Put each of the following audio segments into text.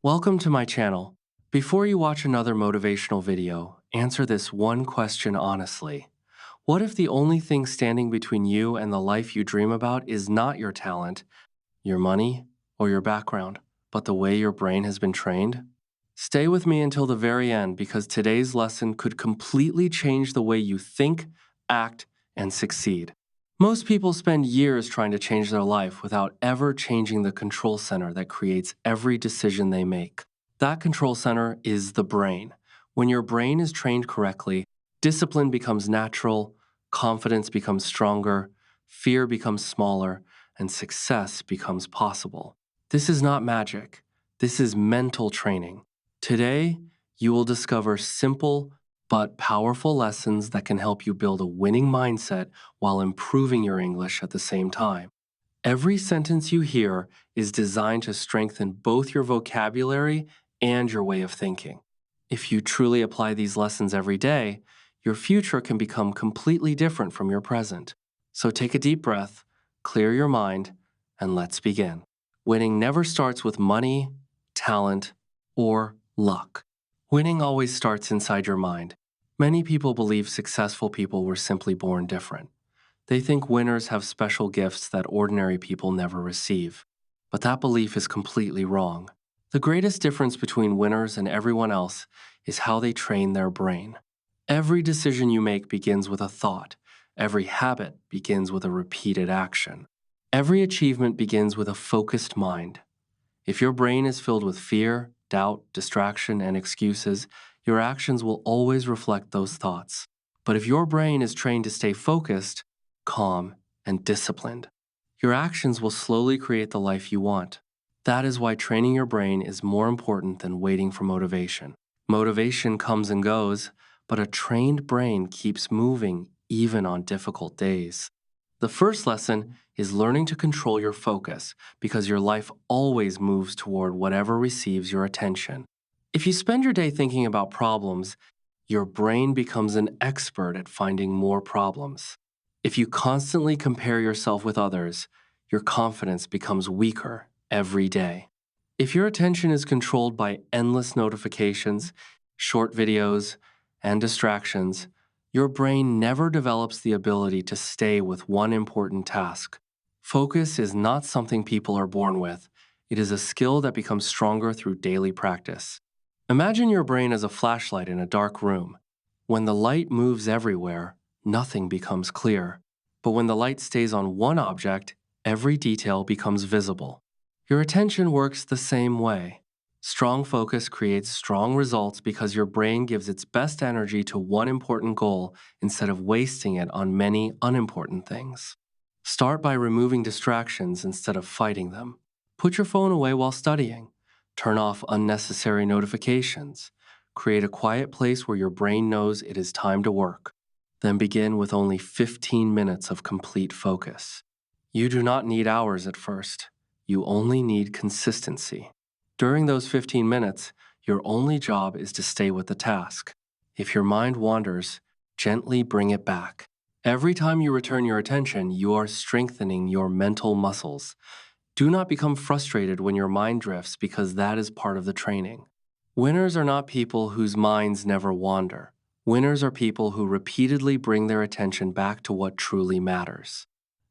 Welcome to my channel. Before you watch another motivational video, answer this one question honestly. What if the only thing standing between you and the life you dream about is not your talent, your money, or your background, but the way your brain has been trained? Stay with me until the very end because today's lesson could completely change the way you think, act, and succeed. Most people spend years trying to change their life without ever changing the control center that creates every decision they make. That control center is the brain. When your brain is trained correctly, discipline becomes natural, confidence becomes stronger, fear becomes smaller, and success becomes possible. This is not magic. This is mental training. Today, you will discover simple but powerful lessons that can help you build a winning mindset while improving your English at the same time. Every sentence you hear is designed to strengthen both your vocabulary and your way of thinking. If you truly apply these lessons every day, your future can become completely different from your present. So take a deep breath, clear your mind, and let's begin. Winning never starts with money, talent, or luck. Winning always starts inside your mind. Many people believe successful people were simply born different. They think winners have special gifts that ordinary people never receive. But that belief is completely wrong. The greatest difference between winners and everyone else is how they train their brain. Every decision you make begins with a thought. Every habit begins with a repeated action. Every achievement begins with a focused mind. If your brain is filled with fear, doubt, distraction, and excuses, your actions will always reflect those thoughts. But if your brain is trained to stay focused, calm, and disciplined, your actions will slowly create the life you want. That is why training your brain is more important than waiting for motivation. Motivation comes and goes, but a trained brain keeps moving even on difficult days. The first lesson is learning to control your focus because your life always moves toward whatever receives your attention. If you spend your day thinking about problems, your brain becomes an expert at finding more problems. If you constantly compare yourself with others, your confidence becomes weaker every day. If your attention is controlled by endless notifications, short videos, and distractions, your brain never develops the ability to stay with one important task. Focus is not something people are born with. It is a skill that becomes stronger through daily practice. Imagine your brain as a flashlight in a dark room. When the light moves everywhere, nothing becomes clear. But when the light stays on one object, every detail becomes visible. Your attention works the same way. Strong focus creates strong results because your brain gives its best energy to one important goal instead of wasting it on many unimportant things. Start by removing distractions instead of fighting them. Put your phone away while studying. Turn off unnecessary notifications. Create a quiet place where your brain knows it is time to work. Then begin with only 15 minutes of complete focus. You do not need hours at first. You only need consistency. During those 15 minutes, your only job is to stay with the task. If your mind wanders, gently bring it back. Every time you return your attention, you are strengthening your mental muscles. Do not become frustrated when your mind drifts because that is part of the training. Winners are not people whose minds never wander. Winners are people who repeatedly bring their attention back to what truly matters.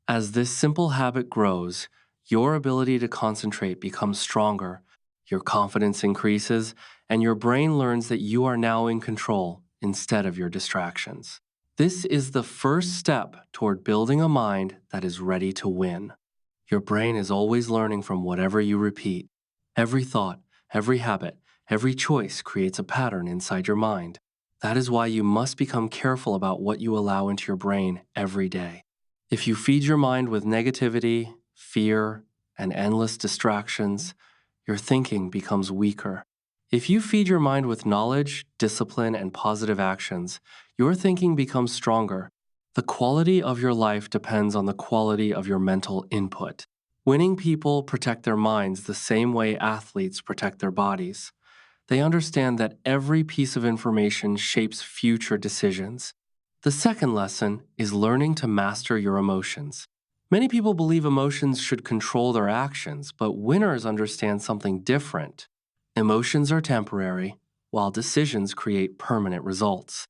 As this simple habit grows, your ability to concentrate becomes stronger, your confidence increases, and your brain learns that you are now in control instead of your distractions. This is the first step toward building a mind that is ready to win. Your brain is always learning from whatever you repeat. Every thought, every habit, every choice creates a pattern inside your mind. That is why you must become careful about what you allow into your brain every day. If you feed your mind with negativity, fear, and endless distractions, your thinking becomes weaker. If you feed your mind with knowledge, discipline, and positive actions, your thinking becomes stronger. The quality of your life depends on the quality of your mental input. Winning people protect their minds the same way athletes protect their bodies. They understand that every piece of information shapes future decisions. The second lesson is learning to master your emotions. Many people believe emotions should control their actions, but winners understand something different. Emotions are temporary, while decisions create permanent results.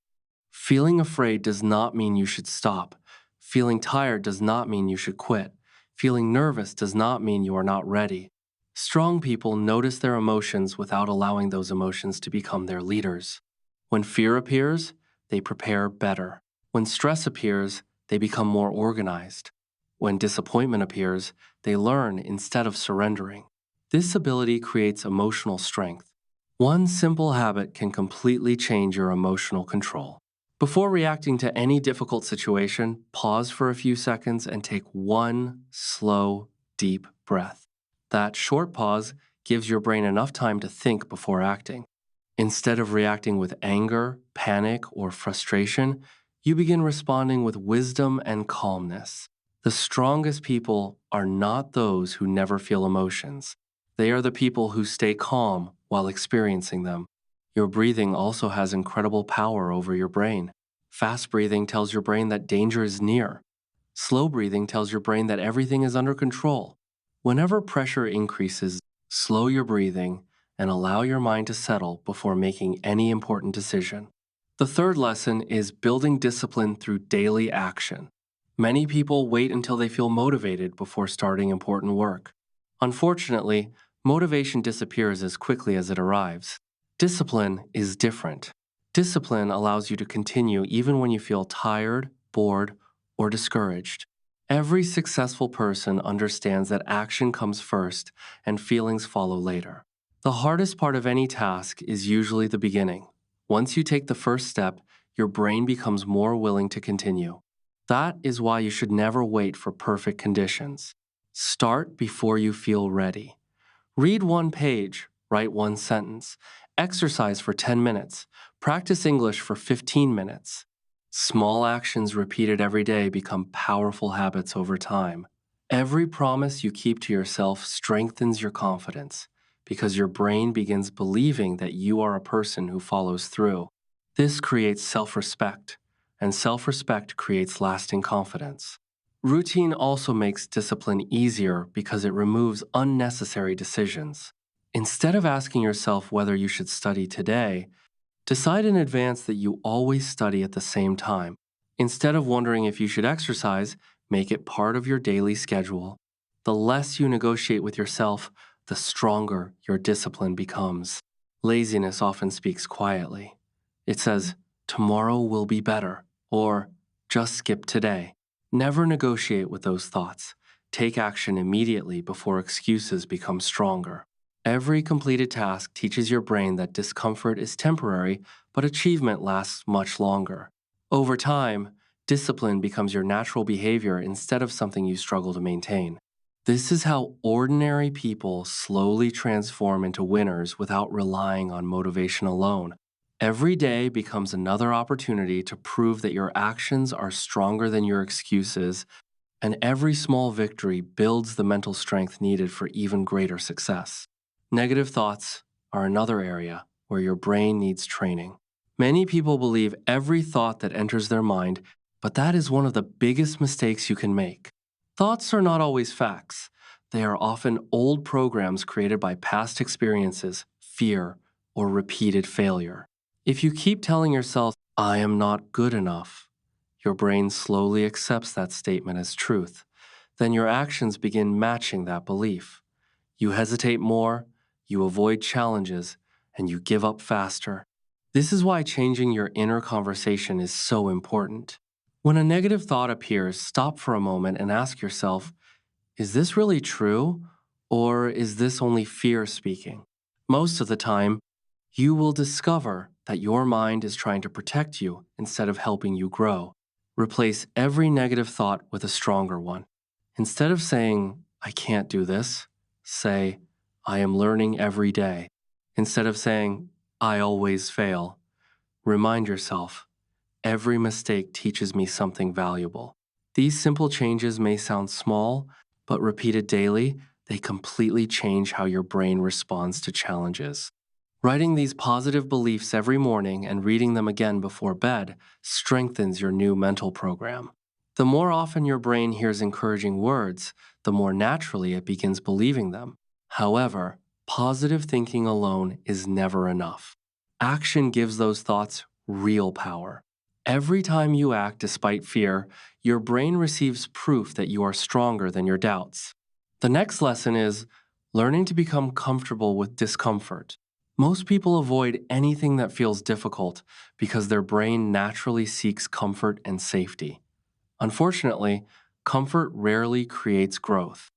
Feeling afraid does not mean you should stop. Feeling tired does not mean you should quit. Feeling nervous does not mean you are not ready. Strong people notice their emotions without allowing those emotions to become their leaders. When fear appears, they prepare better. When stress appears, they become more organized. When disappointment appears, they learn instead of surrendering. This ability creates emotional strength. One simple habit can completely change your emotional control. Before reacting to any difficult situation, pause for a few seconds and take one slow, deep breath. That short pause gives your brain enough time to think before acting. Instead of reacting with anger, panic, or frustration, you begin responding with wisdom and calmness. The strongest people are not those who never feel emotions. They are the people who stay calm while experiencing them. Your breathing also has incredible power over your brain. Fast breathing tells your brain that danger is near. Slow breathing tells your brain that everything is under control. Whenever pressure increases, slow your breathing and allow your mind to settle before making any important decision. The third lesson is building discipline through daily action. Many people wait until they feel motivated before starting important work. Unfortunately, motivation disappears as quickly as it arrives. Discipline is different. Discipline allows you to continue even when you feel tired, bored, or discouraged. Every successful person understands that action comes first and feelings follow later. The hardest part of any task is usually the beginning. Once you take the first step, your brain becomes more willing to continue. That is why you should never wait for perfect conditions. Start before you feel ready. Read one page, write one sentence, exercise for 10 minutes, practice English for 15 minutes. Small actions repeated every day become powerful habits over time. Every promise you keep to yourself strengthens your confidence because your brain begins believing that you are a person who follows through. This creates self-respect, and self-respect creates lasting confidence. Routine also makes discipline easier because it removes unnecessary decisions. Instead of asking yourself whether you should study today, decide in advance that you always study at the same time. Instead of wondering if you should exercise, make it part of your daily schedule. The less you negotiate with yourself, the stronger your discipline becomes. Laziness often speaks quietly. It says, "Tomorrow will be better," or "Just skip today." Never negotiate with those thoughts. Take action immediately before excuses become stronger. Every completed task teaches your brain that discomfort is temporary, but achievement lasts much longer. Over time, discipline becomes your natural behavior instead of something you struggle to maintain. This is how ordinary people slowly transform into winners without relying on motivation alone. Every day becomes another opportunity to prove that your actions are stronger than your excuses, and every small victory builds the mental strength needed for even greater success. Negative thoughts are another area where your brain needs training. Many people believe every thought that enters their mind, but that is one of the biggest mistakes you can make. Thoughts are not always facts. They are often old programs created by past experiences, fear, or repeated failure. If you keep telling yourself, "I am not good enough," your brain slowly accepts that statement as truth. Then your actions begin matching that belief. You hesitate more, you avoid challenges, and you give up faster. This is why changing your inner conversation is so important. When a negative thought appears, stop for a moment and ask yourself, is this really true? Or is this only fear speaking? Most of the time, you will discover that your mind is trying to protect you instead of helping you grow. Replace every negative thought with a stronger one. Instead of saying, "I can't do this," say, "I am learning every day." Instead of saying, "I always fail," remind yourself, "Every mistake teaches me something valuable." These simple changes may sound small, but repeated daily, they completely change how your brain responds to challenges. Writing these positive beliefs every morning and reading them again before bed strengthens your new mental program. The more often your brain hears encouraging words, the more naturally it begins believing them. However, Positive thinking alone is never enough. Action gives those thoughts real power. Every time you act despite fear, your brain receives proof that you are stronger than your doubts. The next lesson is learning to become comfortable with discomfort. Most people avoid anything that feels difficult because their brain naturally seeks comfort and safety. Unfortunately, comfort rarely creates growth.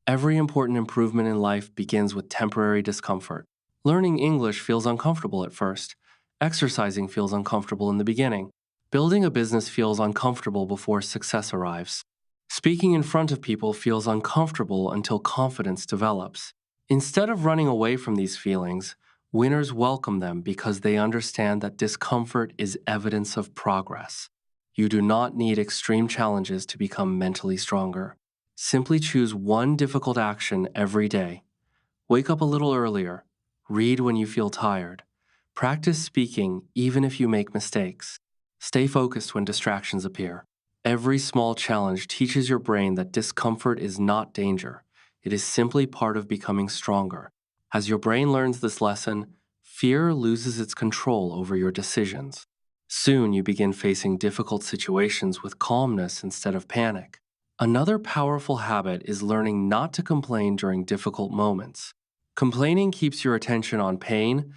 Every important improvement in life begins with temporary discomfort. Learning English feels uncomfortable at first. Exercising feels uncomfortable in the beginning. Building a business feels uncomfortable before success arrives. Speaking in front of people feels uncomfortable until confidence develops. Instead of running away from these feelings, winners welcome them because they understand that discomfort is evidence of progress. You do not need extreme challenges to become mentally stronger. Simply choose one difficult action every day. Wake up a little earlier. Read when you feel tired. Practice speaking even if you make mistakes. Stay focused when distractions appear. Every small challenge teaches your brain that discomfort is not danger. It is simply part of becoming stronger. As your brain learns this lesson, fear loses its control over your decisions. Soon you begin facing difficult situations with calmness instead of panic. Another powerful habit is learning not to complain during difficult moments. Complaining keeps your attention on pain,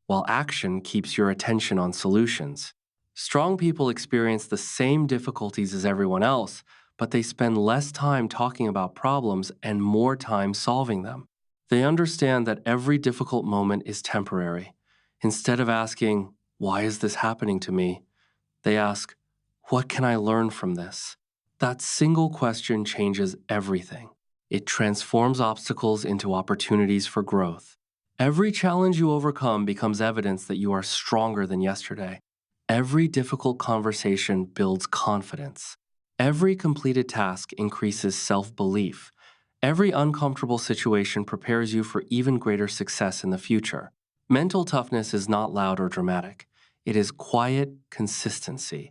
while action keeps your attention on solutions. Strong people experience the same difficulties as everyone else, but they spend less time talking about problems and more time solving them. They understand that every difficult moment is temporary. Instead of asking, "Why is this happening to me?" they ask, "What can I learn from this?" That single question changes everything. It transforms obstacles into opportunities for growth. Every challenge you overcome becomes evidence that you are stronger than yesterday. Every difficult conversation builds confidence. Every completed task increases self belief. Every uncomfortable situation prepares you for even greater success in the future. Mental toughness is not loud or dramatic. It is quiet consistency.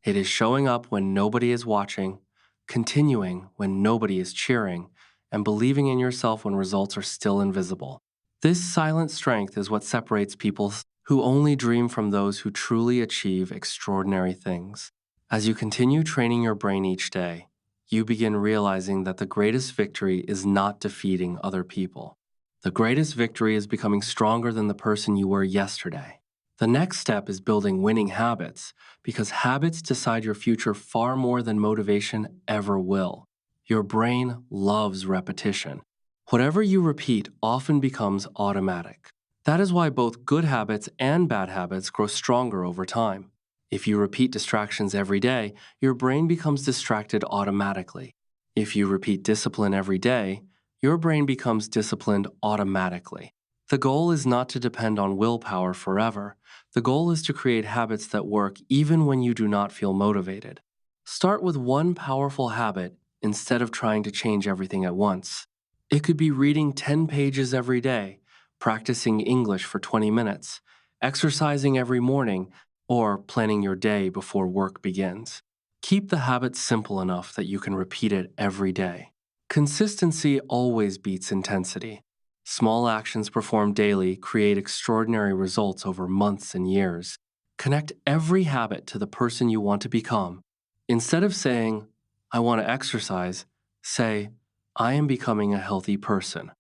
It is showing up when nobody is watching, continuing when nobody is cheering, and believing in yourself when results are still invisible. This silent strength is what separates people who only dream from those who truly achieve extraordinary things. As you continue training your brain each day, you begin realizing that the greatest victory is not defeating other people. The greatest victory is becoming stronger than the person you were yesterday. The next step is building winning habits, because habits decide your future far more than motivation ever will. Your brain loves repetition. Whatever you repeat often becomes automatic. That is why both good habits and bad habits grow stronger over time. If you repeat distractions every day, your brain becomes distracted automatically. If you repeat discipline every day, your brain becomes disciplined automatically. The goal is not to depend on willpower forever. The goal is to create habits that work even when you do not feel motivated. Start with one powerful habit instead of trying to change everything at once. It could be reading 10 pages every day, practicing English for 20 minutes, exercising every morning, or planning your day before work begins. Keep the habit simple enough that you can repeat it every day. Consistency always beats intensity. Small actions performed daily create extraordinary results over months and years. Connect every habit to the person you want to become. Instead of saying, "I want to exercise," say, "I am becoming a healthy person."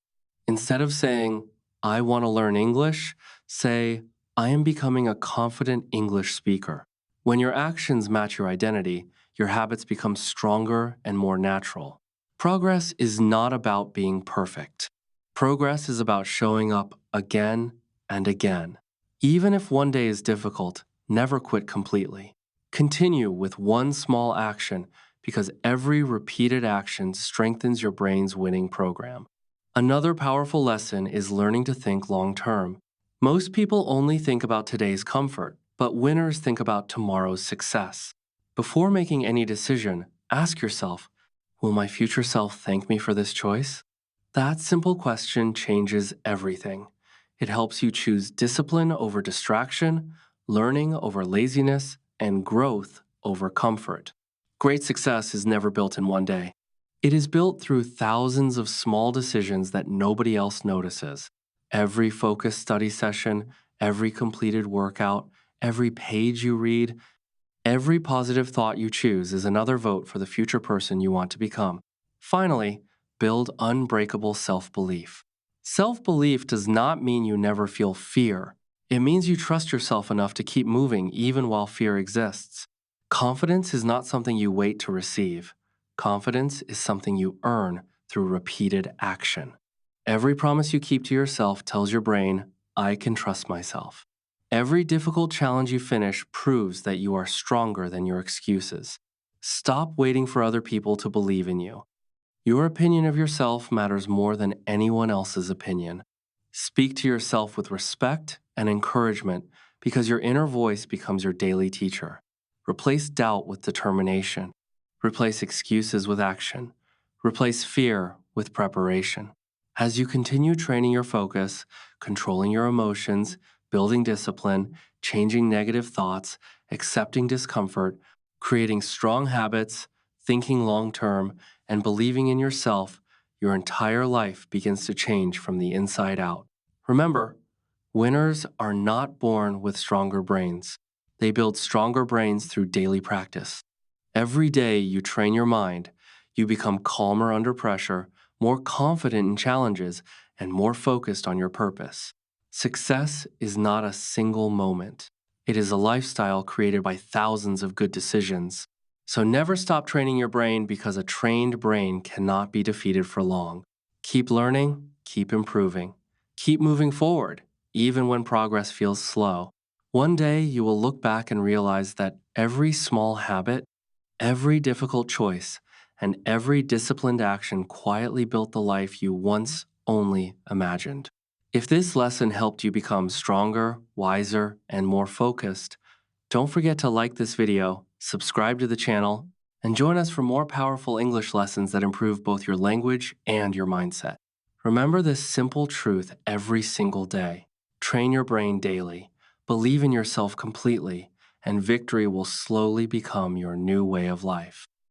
Instead of saying, "I want to learn English," say, "I am becoming a confident English speaker." When your actions match your identity, your habits become stronger and more natural. Progress is not about being perfect. Progress is about showing up again and again. Even if one day is difficult, never quit completely. Continue with one small action, because every repeated action strengthens your brain's winning program. Another powerful lesson is learning to think long term. Most people only think about today's comfort, but winners think about tomorrow's success. Before making any decision, ask yourself, will my future self thank me for this choice? That simple question changes everything. It helps you choose discipline over distraction, learning over laziness, and growth over comfort. Great success is never built in one day. It is built through thousands of small decisions that nobody else notices. Every focused study session, every completed workout, every page you read, every positive thought you choose is another vote for the future person you want to become. Finally, build unbreakable self belief. Self belief does not mean you never feel fear. It means you trust yourself enough to keep moving even while fear exists. Confidence is not something you wait to receive. Confidence is something you earn through repeated action. Every promise you keep to yourself tells your brain, I can trust myself. Every difficult challenge you finish proves that you are stronger than your excuses. Stop waiting for other people to believe in you. Your opinion of yourself matters more than anyone else's opinion. Speak to yourself with respect and encouragement because your inner voice becomes your daily teacher. Replace doubt with determination. Replace excuses with action. Replace fear with preparation. As you continue training your focus, controlling your emotions, building discipline, changing negative thoughts, accepting discomfort, creating strong habits, thinking long term, and believing in yourself, your entire life begins to change from the inside out. Remember, winners are not born with stronger brains. They build stronger brains through daily practice. Every day you train your mind, you become calmer under pressure, more confident in challenges, and more focused on your purpose. Success is not a single moment. It is a lifestyle created by thousands of good decisions. So never stop training your brain because a trained brain cannot be defeated for long. Keep learning, keep improving, keep moving forward, even when progress feels slow. One day you will look back and realize that every small habit, every difficult choice, and every disciplined action quietly built the life you once only imagined. If this lesson helped you become stronger, wiser, and more focused, don't forget to like this video, subscribe to the channel, and join us for more powerful English lessons that improve both your language and your mindset. Remember this simple truth every single day. Train your brain daily, believe in yourself completely, and victory will slowly become your new way of life.